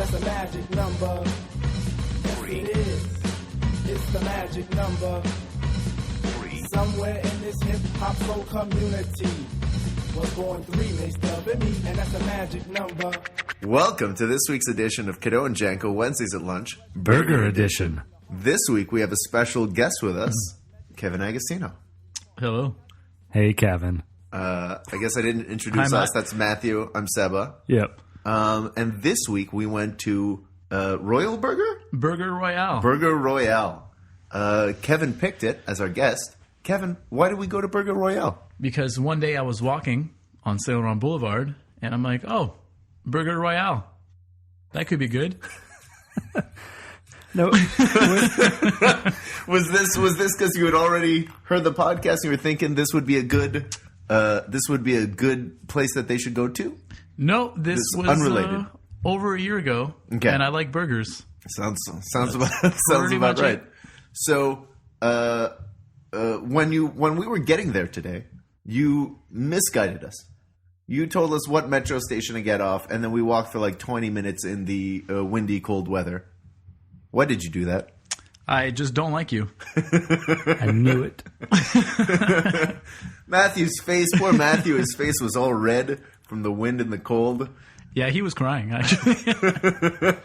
that's a magic number. Yes, it is. It's the magic number. Somewhere in this hip-hop soul community was born 3 mixed up in me, and that's a magic number. Welcome to this week's edition of Kiddo and Janko Wednesdays at Lunch, Burger Edition. This week we have a special guest with us, Kevin Agostino. Hello. Hey, Kevin. I guess I didn't introduce Hi, us. That's Matthew. I'm Seba. Yep. And this week we went to Royal Burger? Burger Royale. Burger Royale. Kevin picked it as our guest. Kevin, why did we go to Burger Royale? Because one day I was walking on Saint Laurent Boulevard, and I'm like, oh, Burger Royale. That could be good. No. Was this because you had already heard the podcast and you were thinking this would be a good place that they should go to? No, this was unrelated. Over a year ago, Okay. And I like burgers. Sounds about right. So, when we were getting there today, you misguided us. You told us what metro station to get off, and then we walked for like 20 minutes in the windy, cold weather. Why did you do that? I just don't like you. I knew it. Matthew's face, poor Matthew, his face was all red from the wind and the cold. Yeah, he was crying, actually.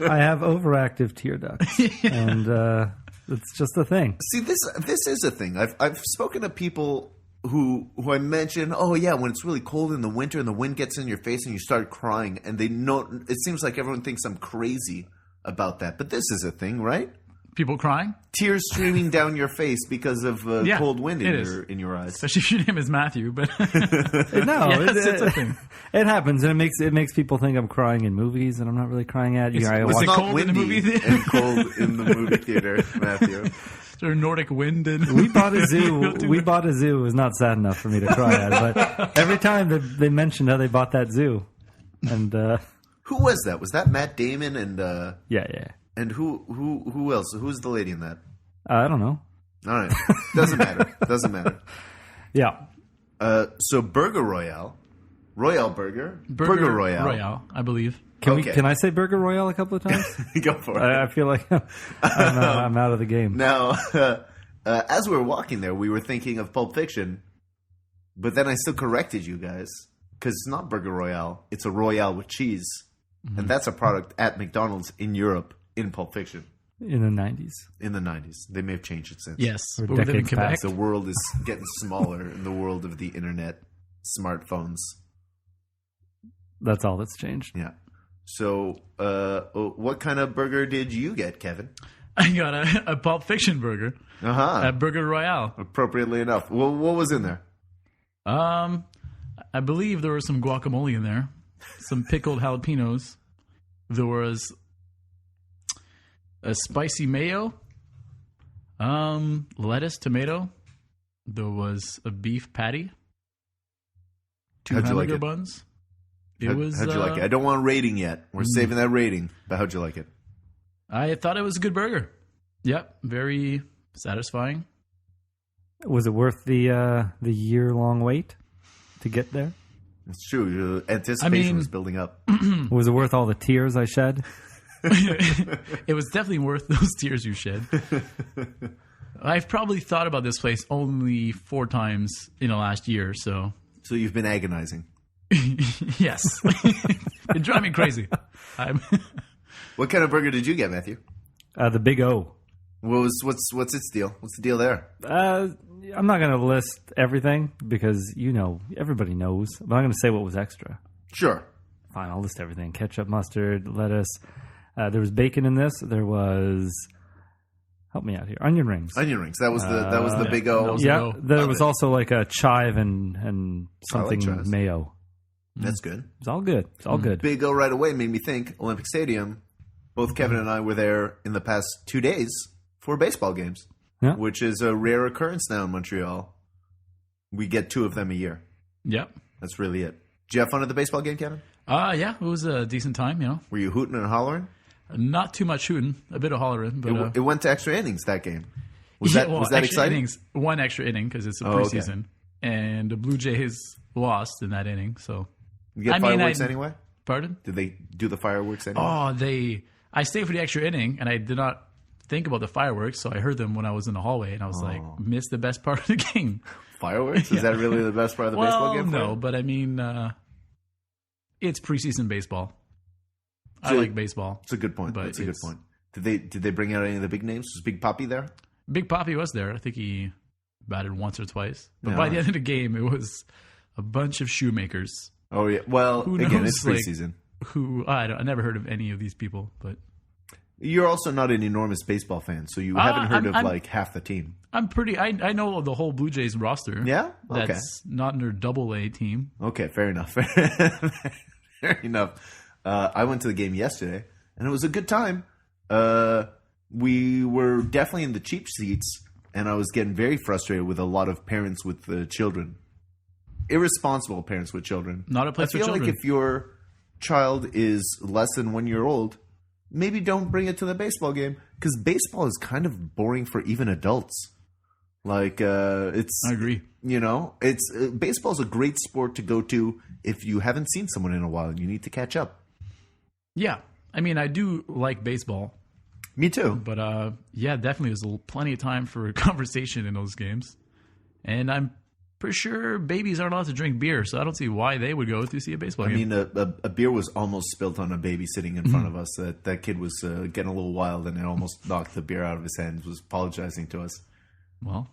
I have overactive tear ducts, and it's just a thing. See, this is a thing. I've spoken to people who I mention, oh yeah, when it's really cold in the winter and the wind gets in your face and you start crying, and they know it seems like everyone thinks I'm crazy about that, but this is a thing, right? People crying? Tears streaming down your face because of cold wind in your eyes. Especially if your name is Matthew, but No, yes, it's a thing. It happens, and it makes people think I'm crying in movies, and I'm not really crying at you. Was it Not cold in the windy movie theater? and cold in the movie theater, Matthew. Or Nordic wind and We bought a zoo. It was not sad enough for me to cry at, but every time they mentioned how they bought that zoo, and Who was that? Was that Matt Damon and yeah. and who else? Who's the lady in that? I don't know. All right, doesn't matter. Yeah. So Burger Royale, Royale Burger Royale. Royale, I believe. Can I say Burger Royale a couple of times? Go for it. I feel like I'm out of the game. Now, as we were walking there, we were thinking of Pulp Fiction, but then I still corrected you guys because it's not Burger Royale; it's a Royale with cheese, and that's a product at McDonald's in Europe in Pulp Fiction In the 90s. in the 90s. They may have changed it since. Yes, Or but we live in decades Quebec. past. The world is getting smaller in the world of the internet, smartphones. That's all that's changed. Yeah. So, what kind of burger did you get, Kevin? I got a Pulp Fiction burger at Burger Royale. Appropriately enough. Well, what was in there? I believe there was some guacamole in there, some pickled jalapenos. There was a spicy mayo, lettuce, tomato. There was a beef patty, 2 How'd you like hamburger it? buns. How'd you like it? I don't want a rating yet. We're saving that rating. But how'd you like it? I thought it was a good burger. Yep, very satisfying. Was it worth the year-long wait to get there? It's true. Anticipation was building up. Was it worth all the tears I shed? It was definitely worth those tears you shed. I've probably thought about this place only 4 times in the last year, so... So you've been agonizing. Yes. It drives me crazy. What kind of burger did you get, Matthew? The Big O. What's its deal? What's the deal there? I'm not going to list everything because, everybody knows. But I'm going to say what was extra. Sure. Fine, I'll list everything. Ketchup, mustard, lettuce. There was bacon in this. There was... Help me out here. Onion rings. Onion rings. That was the Big O. Yeah, there was also like a chive and something chives. mayo. That's good. It's all good. It's all good. Big O right away made me think Olympic Stadium. Both Kevin and I were there in the past 2 days for baseball games, Yeah. which is a rare occurrence now in Montreal. We get 2 of them a year. Yep. That's really it. Did you have fun at the baseball game, Kevin? Yeah, it was a decent time, Were you hooting and hollering? Not too much shooting, a bit of hollering. But, It went to extra innings, that game. Was that extra exciting? Innings, 1 extra inning because it's a preseason. And the Blue Jays lost in that inning, so... You get fireworks anyway? Pardon? Did they do the fireworks anyway? Oh, I stayed for the extra inning, and I did not think about the fireworks, so I heard them when I was in the hallway, and I was like, missed the best part of the game. Fireworks? Is that really the best part of the baseball game? No, but I mean, it's preseason baseball. I like baseball. It's a good point. That's a good point. Did they bring out any of the big names? Was Big Papi there? Big Papi was there. I think he batted once or twice. But by the end of the game, it was a bunch of shoemakers. Oh yeah. Well, Who again, knows, it's preseason. I never heard of any of these people, but You're also not an enormous baseball fan, so you haven't heard of like half the team. I'm pretty. I know the whole Blue Jays roster. Yeah? Okay. That's not in their Double-A team. Okay, fair enough. Fair enough. I went to the game yesterday, and it was a good time. We were definitely in the cheap seats, and I was getting very frustrated with a lot of parents with children. Irresponsible parents with children. Not a place for children. I feel like if your child is less than 1 year old, maybe don't bring it to the baseball game, because baseball is kind of boring for even adults. Like, it's... I agree. You know, it's baseball is a great sport to go to if you haven't seen someone in a while. You need to catch up. Yeah. I mean, I do like baseball. Me too. But, yeah, definitely there's plenty of time for a conversation in those games. And I'm pretty sure babies aren't allowed to drink beer, so I don't see why they would go to see a baseball game. I mean, a beer was almost spilt on a baby sitting in front of us. That kid was getting a little wild, and it almost knocked the beer out of his hand. Was apologizing to us. Well,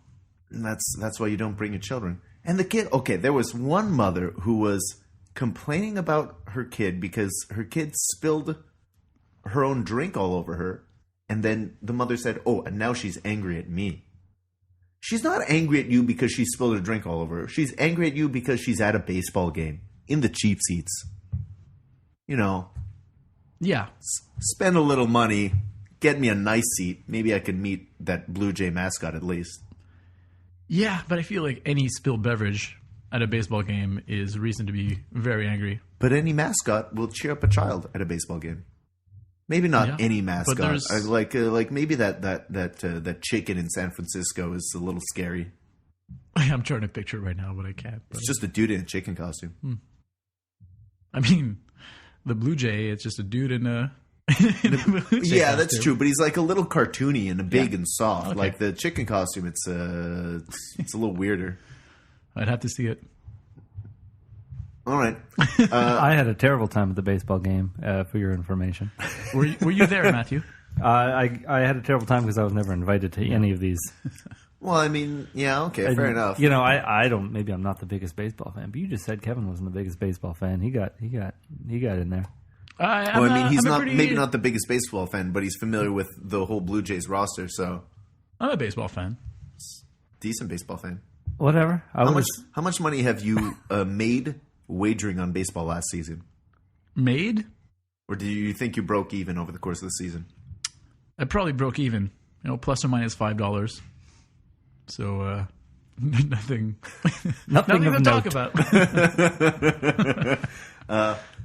and that's why you don't bring your children. And the kid, okay, there was one mother who was complaining about her kid because her kid spilled her own drink all over her, and then the mother said, "Oh, and now she's angry at me." She's not angry at you because she spilled her drink all over her. She's angry at you because she's at a baseball game in the cheap seats. You know, yeah. Spend a little money, get me a nice seat. Maybe I can meet that Blue Jay mascot at least. Yeah, but I feel like any spilled beverage at a baseball game is reason to be very angry. But any mascot will cheer up a child at a baseball game. Maybe not any mascot. Like maybe that chicken in San Francisco is a little scary. I'm trying to picture it right now, but I can't. But it's just a dude in a chicken costume. I mean, the Blue Jay, it's just a dude in a... yeah, that's true. But he's like a little cartoony and big and soft. Okay. Like the chicken costume, it's a little weirder. I'd have to see it. All right. I had a terrible time at the baseball game, for your information. Were you there, Matthew? I had a terrible time because I was never invited to any of these. Well, I mean, yeah, okay, fair enough. You know, I don't. Maybe I'm not the biggest baseball fan, but you just said Kevin wasn't the biggest baseball fan. He got in there. He's maybe not the biggest baseball fan, but he's familiar with the whole Blue Jays roster. So I'm a baseball fan. Decent baseball fan. Whatever. How much money have you made wagering on baseball last season? Made? Or do you think you broke even over the course of the season? I probably broke even. You know, plus or minus $5. So nothing to talk about.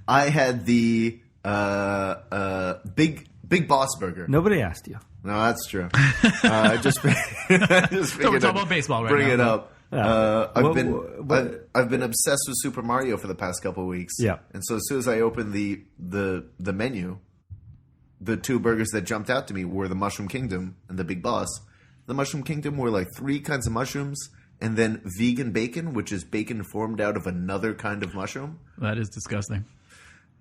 I had the big boss burger. Nobody asked you. No, that's true. I just figured we're talking about baseball right now. Bring it up. I've been obsessed with Super Mario for the past couple of weeks. Yeah. And so as soon as I opened the menu, the two burgers that jumped out to me were the Mushroom Kingdom and the Big Boss. The Mushroom Kingdom were like 3 kinds of mushrooms, and then vegan bacon, which is bacon formed out of another kind of mushroom. That is disgusting.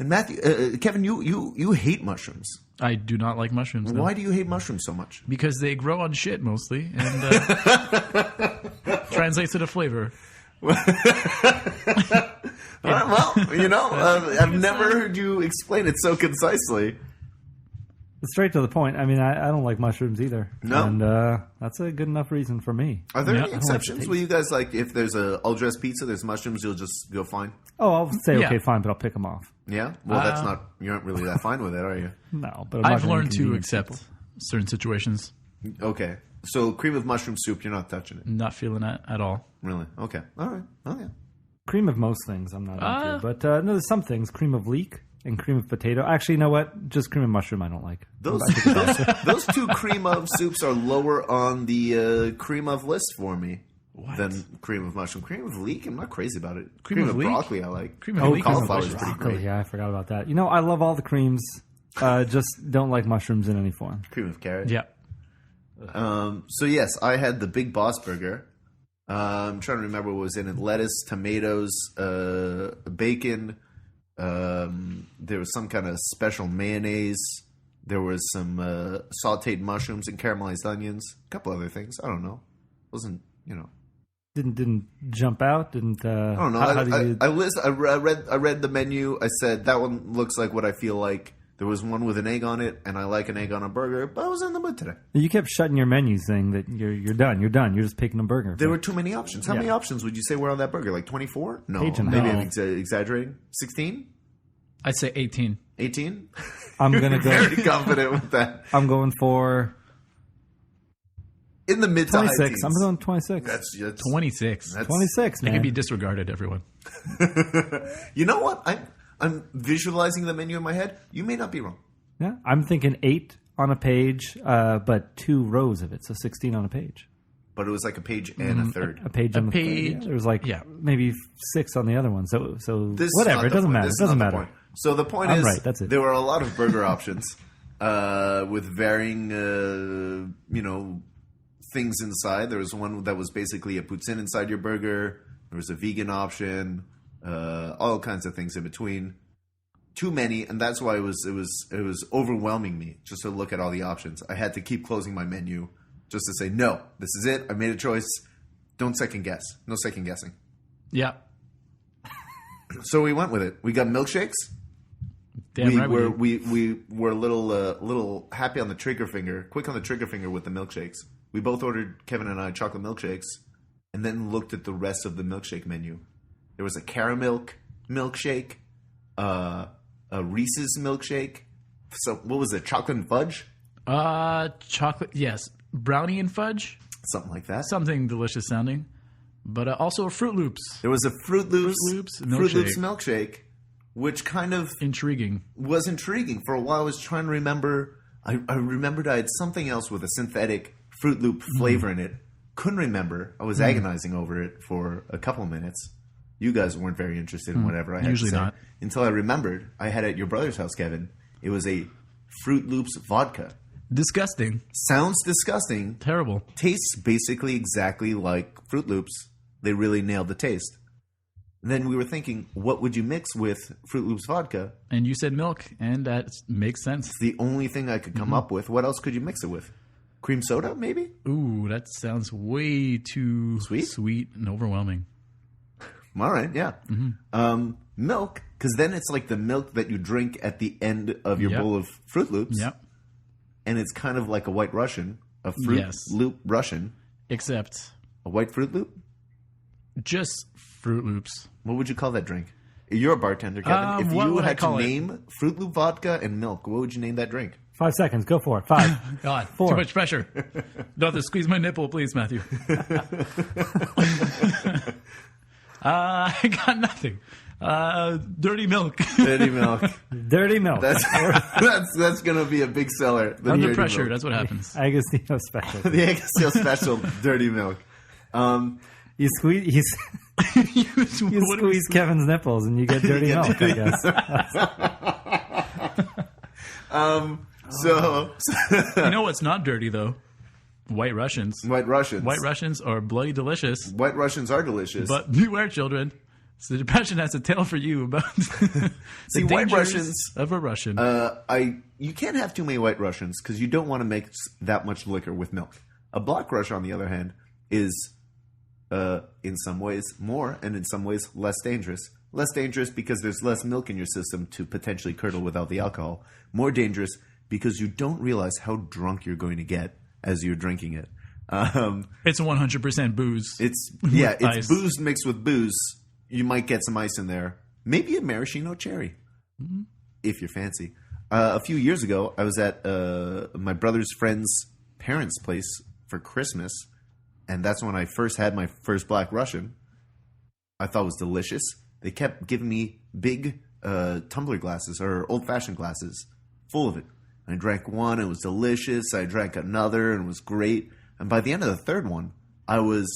And Matthew, Kevin, you hate mushrooms. I do not like mushrooms. No. Why do you hate mushrooms so much? Because they grow on shit mostly, and translates to the flavor. Well, you know, I've never heard you explain it so concisely. Straight to the point. I mean, I don't like mushrooms either. No. And that's a good enough reason for me. Are there any exceptions? Will you guys, like, if there's a all-dressed pizza, there's mushrooms, you'll just go fine? Oh, I'll say, okay, fine, but I'll pick them off. Yeah? Well, that's not... You aren't really that fine with it, are you? No, but I've learned to accept certain situations. Okay. So, cream of mushroom soup, you're not touching it? Not feeling that at all. Really? Okay. All right. Oh, yeah. Cream of most things I'm not into. But no, there's some things. Cream of leek and cream of potato. Actually, you know what? Just cream of mushroom I don't like. Those two cream of soups are lower on the cream of list for me. than cream of mushroom. Cream of leek, I'm not crazy about it. Cream of leek? broccoli, I like. Cream of leek is cauliflower is delicious. pretty great. Yeah, I forgot about that. I love all the creams. Just don't like mushrooms in any form. Cream of carrot. Yeah. So yes, I had the Big Boss burger. I'm trying to remember what was in it: lettuce, tomatoes, bacon. There was some kind of special mayonnaise. There was some sautéed mushrooms and caramelized onions. A couple other things. I don't know. Wasn't Didn't jump out. Didn't. I don't know. I read the menu. I said that one looks like what I feel like. There was one with an egg on it, and I like an egg on a burger. But I was in the mood today. You kept shutting your menu saying that you're done. You're done. You're just picking a burger. There were too many options. How many options would you say were on that burger? Like 24? No, Page and a maybe half. I'm exaggerating. 16? I'd say 18. 18? I'm gonna go. Very confident with that. I'm going for In the mid to high 26. teens. I'm going 26. That's 26. 26, It man. can be disregarded, everyone. You know what? I'm visualizing the menu in my head. You may not be wrong. Yeah, I'm thinking 8 on a page, but 2 rows of it, so 16 on a page. But it was like a page and a third. A page on the page- third. Yeah, there was like yeah. maybe 6 on the other one. So This is whatever. not It the doesn't point. matter. This It is doesn't not the matter. point. So the point I'm is, right, that's it. there were a lot of burger options with varying, things inside. There was one that was basically a poutine inside your burger. There was a vegan option, all kinds of things in between. Too many, and that's why it was overwhelming me just to look at all the options. I had to keep closing my menu just to say, no, this is it. I made a choice. Don't second guess. No second guessing. Yeah. So we went with it. We got milkshakes. Damn right we did. We were a little happy on the trigger finger, quick on the trigger finger with the milkshakes. We both ordered, Kevin and I, chocolate milkshakes, and then looked at the rest of the milkshake menu. There was a caramel milkshake, a Reese's milkshake. So what was it? Chocolate and fudge, Chocolate, yes. Brownie and fudge. something like that. Something delicious sounding. But also a Fruit Loops. There was a Fruit Loops milkshake. milkshake, which kind of Intriguing. was intriguing. For a while, I was trying to remember. I remembered I had something else with a synthetic Fruit Loop flavor in it. Couldn't remember. I was agonizing over it for a couple of minutes. You guys weren't very interested in whatever I had Usually to say. not. Until I remembered I had at your brother's house, Kevin. It was a Fruit Loops vodka. Disgusting. Sounds disgusting. Terrible. Tastes basically exactly like Fruit Loops. They really nailed the taste. Then we were thinking, what would you mix with Fruit Loops vodka? And you said milk, and that makes sense. It's the only thing I could come up with. What else could you mix it with? Cream soda, maybe? Ooh, that sounds way too Sweet? and overwhelming. All right, yeah. Milk, because then it's like the milk that you drink at the end of your Yep. bowl of Fruit Loops. Yep. And it's kind of like a White Russian, a Fruit Yes. Loop Russian. Except A white Fruit Loop? just Fruit Loops. What would you call that drink? You're a bartender, Kevin. If what you would I had to call it? name Fruit Loop vodka and milk, what would you name that drink? 5 seconds. Go for it. 5. God, 4. too much pressure. Don't have to squeeze my nipple, please, Matthew. I got nothing. Dirty milk. Dirty milk. Dirty milk. That's going to be a big seller. the Under dirty pressure, milk. that's what happens. Agostino special. The Agostino special, dirty milk. You squeeze. You squeeze Kevin's nipples and you get dirty You milk. get I guess. So You know what's not dirty, though? White Russians. White Russians. White Russians are bloody delicious. White Russians are delicious. But beware, children. So the depression has a tale for you about the See, White dangers Russians- of a Russian. You can't have too many White Russians because you don't want to make that much liquor with milk. A Black Russian, on the other hand, is in some ways more and in some ways less dangerous. Less dangerous because there's less milk in your system to potentially curdle without the alcohol. More dangerous because you don't realize how drunk you're going to get as you're drinking it. It's 100% booze. It's With it's ice. booze mixed with booze. You might get some ice in there. Maybe a maraschino cherry, if you're fancy. A few years ago, I was at my brother's friend's parents' place for Christmas, and that's when I first had my first Black Russian. I thought it was delicious. They kept giving me big tumbler glasses or old-fashioned glasses full of it. I drank one, it was delicious. I drank another, and it was great. And by the end of the third one, I was